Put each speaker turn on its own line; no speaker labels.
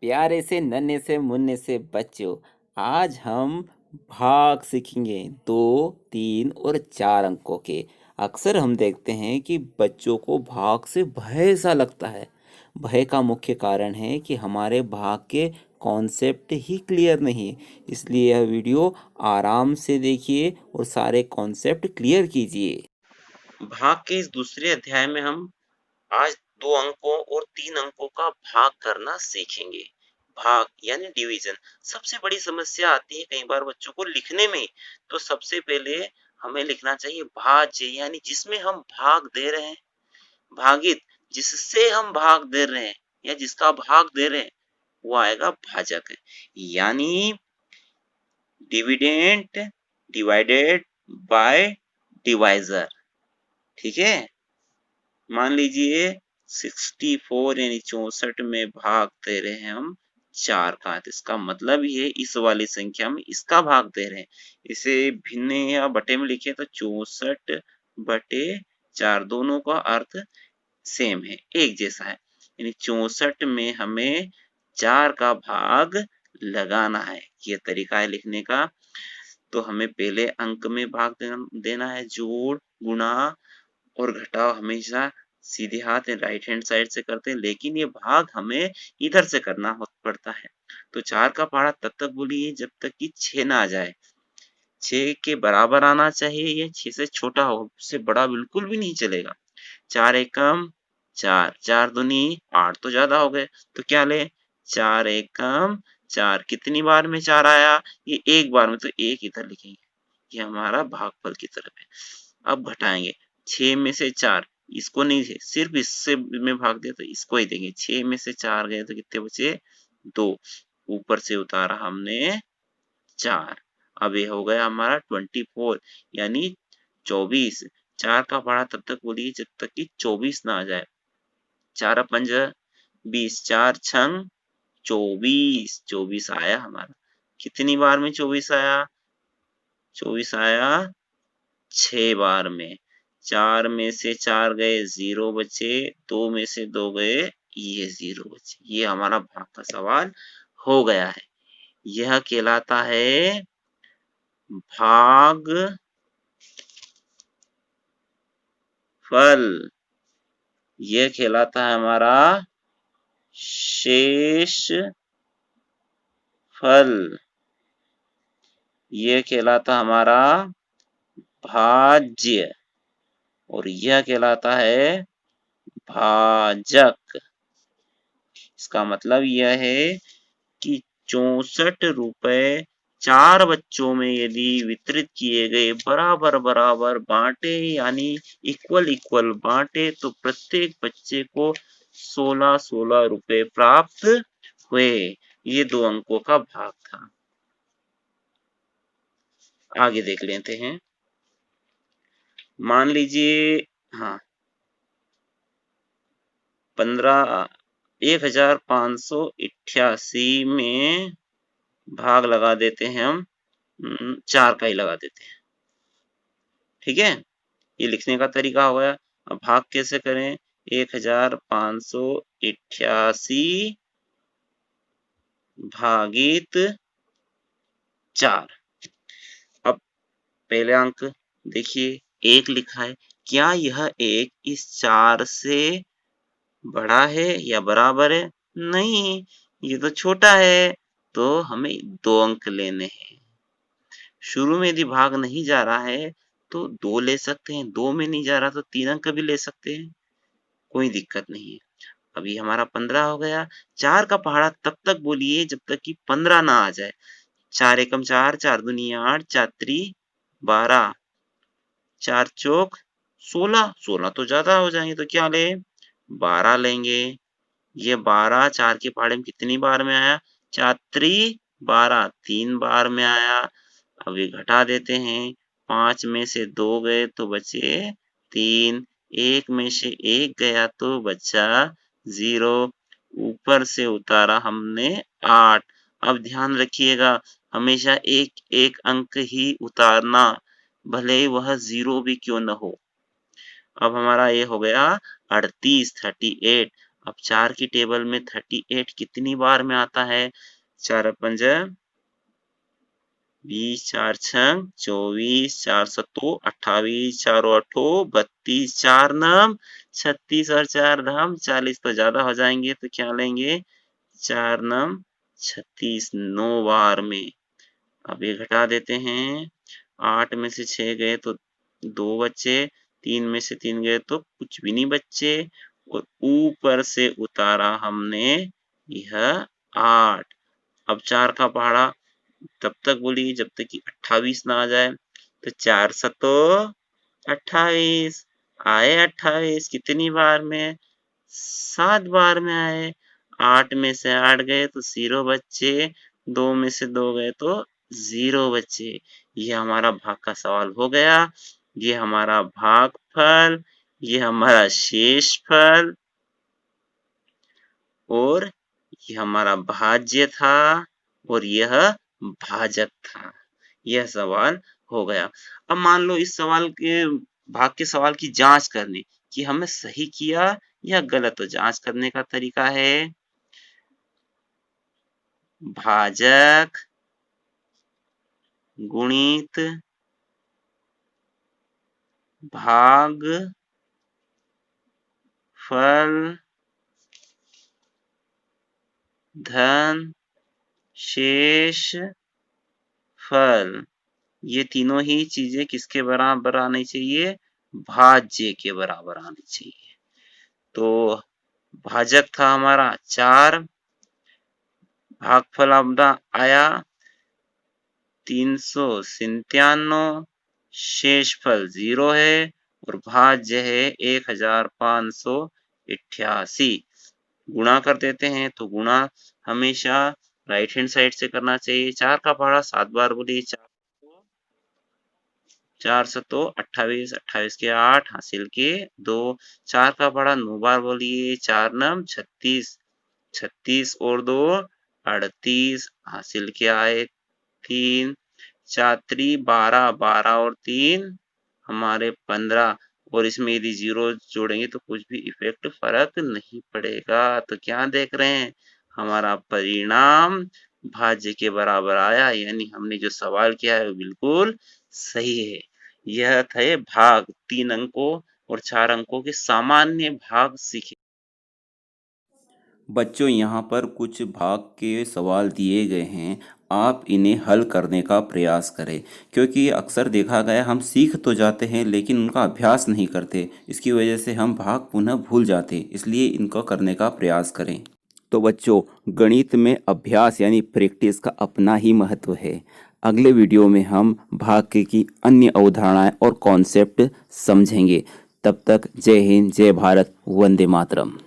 प्यारे से नन्हे से मुन्ने से बच्चों, आज हम भाग सीखेंगे 2, 3 और 4 अंकों के। अक्सर हम देखते हैं कि बच्चों को भाग से भय सा लगता है। भय का मुख्य कारण है कि हमारे भाग के कॉन्सेप्ट ही क्लियर नहीं है। इसलिए यह वीडियो आराम से देखिए और सारे कॉन्सेप्ट क्लियर कीजिए।
भाग के इस दूसरे अध्याय में हम आज 2 अंकों और 3 अंकों का भाग करना सीखेंगे। भाग यानी डिवीजन। सबसे बड़ी समस्या आती है कई बार बच्चों को लिखने में। तो सबसे पहले हमें लिखना चाहिए भाज्य, यानी जिसमें हम भाग दे रहे हैं। भागित, जिससे हम भाग दे रहे हैं या जिसका भाग दे रहे हैं, वो आएगा भाजक। यानी डिविडेंट डिवाइडेड बाय डिवाइजर। ठीक है। मान लीजिए 64 यानी 64 में भाग दे रहे हैं हम 4 का, तो इसका मतलब ये इस वाली संख्या में इसका भाग दे रहे हैं। इसे भिन्न या बटे में लिखे तो 64 बटे 4, दोनों का अर्थ सेम है, एक जैसा है। यानी 64 में हमें 4 का भाग लगाना है। ये तरीका है लिखने का। तो हमें पहले अंक में भाग देना है। जोड़, गुणा और घटाव हमेशा सीधे हाथ राइट हैंड साइड से करते हैं, लेकिन ये भाग हमें इधर से करना पड़ता है। तो 4 का पहाड़ा तब तक बोलिए जब तक कि 6 ना आ जाए। 6 के बराबर आना चाहिए या 6 से छोटा हो, उससे बड़ा बिल्कुल भी नहीं चलेगा। 4 एकम 4, 4 दूनी 8 तो ज्यादा हो गए। तो क्या ले, 4 एकम 4। कितनी बार में 4 आया? ये एक बार में, तो एक इधर लिखेंगे। ये हमारा भागफल की तरफ है। अब घटाएंगे। 6 में से 4, इसको नहीं है, सिर्फ इससे में भाग दिया तो इसको ही देंगे। 6 में से 4 गए तो कितने बचे? 2। ऊपर से उतारा हमने 4। अब ये हो गया हमारा 24 यानी 24। 4 का पहाड़ा तब तक बोलिए जब तक कि 24 ना आ जाए। 4 पंज 20, 4 छंग 24। 24 आया हमारा। कितनी बार में 24 आया? 24 आया 6 बार में। 4 में से 4 गए, 0 बचे। 2 में से 2 गए, ये 0 बचे। ये हमारा भाग का सवाल हो गया है। यह कहलाता है भाग फल। यह कहलाता है हमारा शेष फल। यह कहलाता हमारा भाज्य। और यह कहलाता है भाजक। इसका मतलब यह है कि 64 रुपए 4 बच्चों में यदि वितरित किए गए, बराबर बराबर बांटे, यानी इक्वल इक्वल बांटे, तो प्रत्येक बच्चे को 16-16 रुपए प्राप्त हुए। ये 2 अंकों का भाग था। आगे देख लेते हैं। मान लीजिए, हाँ, 15,588 में भाग लगा देते हैं हम। 4 का ही लगा देते हैं। ठीक है। ये लिखने का तरीका हो गया। अब भाग कैसे करें? 1588 भागित 4। अब पहले अंक देखिए, 1 लिखा है। क्या यह 1 इस 4 से बड़ा है या बराबर है? नहीं, ये तो छोटा है। तो हमें 2 अंक लेने हैं। शुरू में यदि भाग नहीं जा रहा है तो 2 ले सकते हैं। 2 में नहीं जा रहा तो 3 अंक भी ले सकते हैं, कोई दिक्कत नहीं है। अभी हमारा 15 हो गया। 4 का पहाड़ा तब तक बोलिए जब तक कि 15 ना आ जाए। 4 एकम 4, 4 दूनी 8, 4 त्री 12, 4 चौक 16। 16 तो ज्यादा हो जाएंगे, तो क्या ले? 12 लेंगे। ये 12 4 के पहाड़े में कितनी बार में आया? 4 त्री 12, 3 बार में आया। अब ये घटा देते हैं। 5 में से 2 गए तो बचे 3। 1 में से 1 गया तो बचा 0। ऊपर से उतारा हमने 8। अब ध्यान रखिएगा, हमेशा एक एक अंक ही उतारना, भले ही वह 0 भी क्यों न हो। अब हमारा ये हो गया 38, 38। अब 4 की टेबल में 38 कितनी बार में आता है? 4 पंजा 20, 4 छंग 24, 4 सत्तो 28, 4 अठो 32, 4 नम 36 और 4 धम 40 तो ज्यादा हो जाएंगे, तो क्या लेंगे? 4 नम 36 9 बार में। अब ये घटा देते हैं, 8 में से 6 गए तो 2 बचे, 3 में से 3 गए तो कुछ भी नहीं बचे, और ऊपर से उतारा हमने यह 8। अब 4 का पहाड़ा तब तक बोलिए जब तक कि 28 ना आ जाए, तो 4 सतो 28 आए, 28 कितनी बार में? 7 बार में आए। 8 में से 8 गए तो 0 बचे, 2 में से 2 गए तो 0 बचे। ये हमारा भाग का सवाल हो गया। ये हमारा भागफल, ये हमारा शेषफल, और ये हमारा भाज्य था, और यह भाजक था। यह सवाल हो गया। अब मान लो इस सवाल के भाग के सवाल की जांच करने कि हमने सही किया या गलत, तो जांच करने का तरीका है भाजक गुणित भाग फल धन शेष फल। ये तीनों ही चीजें किसके बराबर आनी चाहिए? भाज्य के बराबर आनी चाहिए। तो भाजक था हमारा 4, भागफल अपना आया 397, शेषफल 0 है, और भाज्य है 1588। गुणा कर देते हैं, तो गुणा हमेशा राइट हैंड साइड से करना चाहिए। 4 का पहाड़ा 7 बार बोलिए, 4 सतो 28, 28 के 8 हासिल के 2, 4 का पहाड़ा 9 बार बोलिए, 4 नम 36, 36 और 2 38 हासिल के आए 3, 4 12, 12 और 3 हमारे 15, और इसमें यदि 0 जोड़ेंगे तो कुछ भी इफेक्ट फर्क नहीं पड़ेगा। तो क्या देख रहे हैं? हमारा परिणाम भाज्य के बराबर आया, यानी हमने जो सवाल किया है वो बिल्कुल सही है। यह थे भाग 3 अंकों और 4 अंकों के सामान्य भाग सीखे।
बच्चों यहाँ पर कुछ भाग के सवाल दिए गए हैं, आप इन्हें हल करने का प्रयास करें, क्योंकि अक्सर देखा गया हम सीख तो जाते हैं लेकिन उनका अभ्यास नहीं करते। इसकी वजह से हम भाग पुनः भूल जाते, इसलिए इनको करने का प्रयास करें। तो बच्चों, गणित में अभ्यास यानी प्रैक्टिस का अपना ही महत्व है। अगले वीडियो में हम भाग की अन्य अवधारणाएं और कॉन्सेप्ट समझेंगे। तब तक जय हिंद, जय भारत, वंदे मातरम।